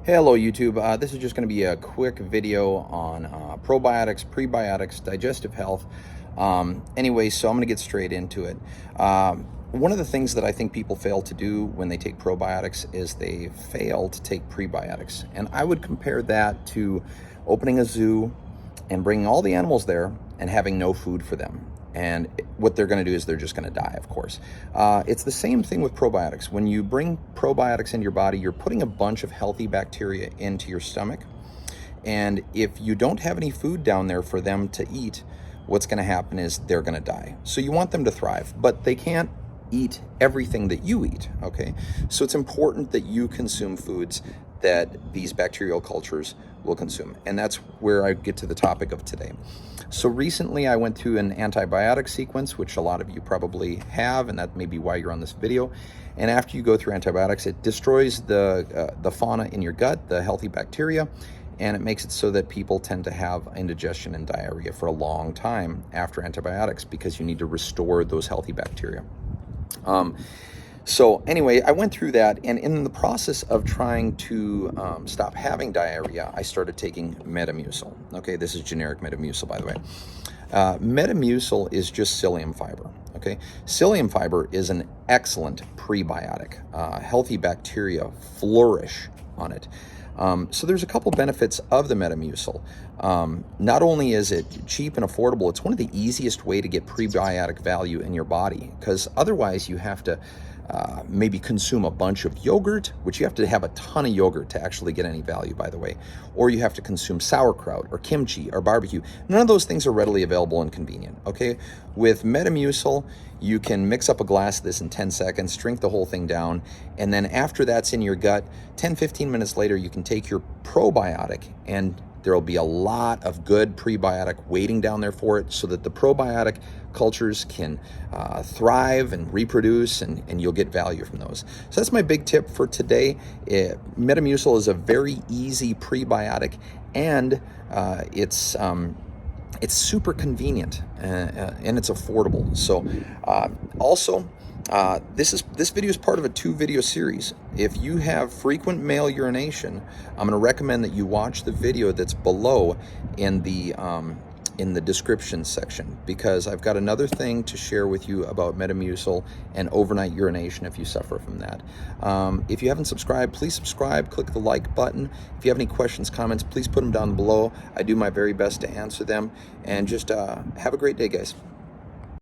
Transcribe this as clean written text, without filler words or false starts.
Hello YouTube, this is just going to be a quick video on probiotics, prebiotics, digestive health. Anyway, so I'm going to get straight into it. One of the things that I think people fail to do when they take probiotics is they fail to take prebiotics. And I would compare that to opening a zoo and bringing all the animals there and having no food for them. And what they're going to do is they're just going to die, of course. It's the same thing with probiotics. When you bring probiotics into your body, you're putting a bunch of healthy bacteria into your stomach. And if you don't have any food down there for them to eat, what's going to happen is they're going to die. So you want them to thrive, but they can't eat everything that you eat, okay? So it's important that you consume foods that these bacterial cultures will consume. And that's where I get to the topic of today. So recently I went through an antibiotic sequence, which a lot of you probably have, and that may be why you're on this video. And after you go through antibiotics, it destroys the fauna in your gut, the healthy bacteria, and it makes it so that people tend to have indigestion and diarrhea for a long time after antibiotics because you need to restore those healthy bacteria. So anyway, I went through that, and in the process of trying to stop having diarrhea, I started taking Metamucil. Okay, this is generic Metamucil, by the way. Metamucil is just psyllium fiber. Okay, psyllium fiber is an excellent prebiotic. Healthy bacteria flourish on it. So there's a couple benefits of the Metamucil. Not only is it cheap and affordable, it's one of the easiest way to get prebiotic value in your body, because otherwise you have to maybe consume a bunch of yogurt, which you have to have a ton of yogurt to actually get any value, by the way, or you have to consume sauerkraut or kimchi or barbecue. None of those things are readily available and convenient, okay? With Metamucil, you can mix up a glass of this in 10 seconds, drink the whole thing down, and then after that's in your gut, 10-15 minutes later, you can take your probiotic, and there'll be a lot of good prebiotic waiting down there for it so that the probiotic cultures can thrive and reproduce, and you'll get value from those. So that's my big tip for today. Metamucil is a very easy prebiotic, and it's super convenient and it's affordable. So also, this video is part of a 2-video series. If you have frequent male urination, I'm going to recommend that you watch the video that's below in the description section, because I've got another thing to share with you about Metamucil and overnight urination if you suffer from that. If you haven't subscribed, please subscribe, click the like button. If you have any questions, comments, please put them down below. I do my very best to answer them, and just have a great day, guys.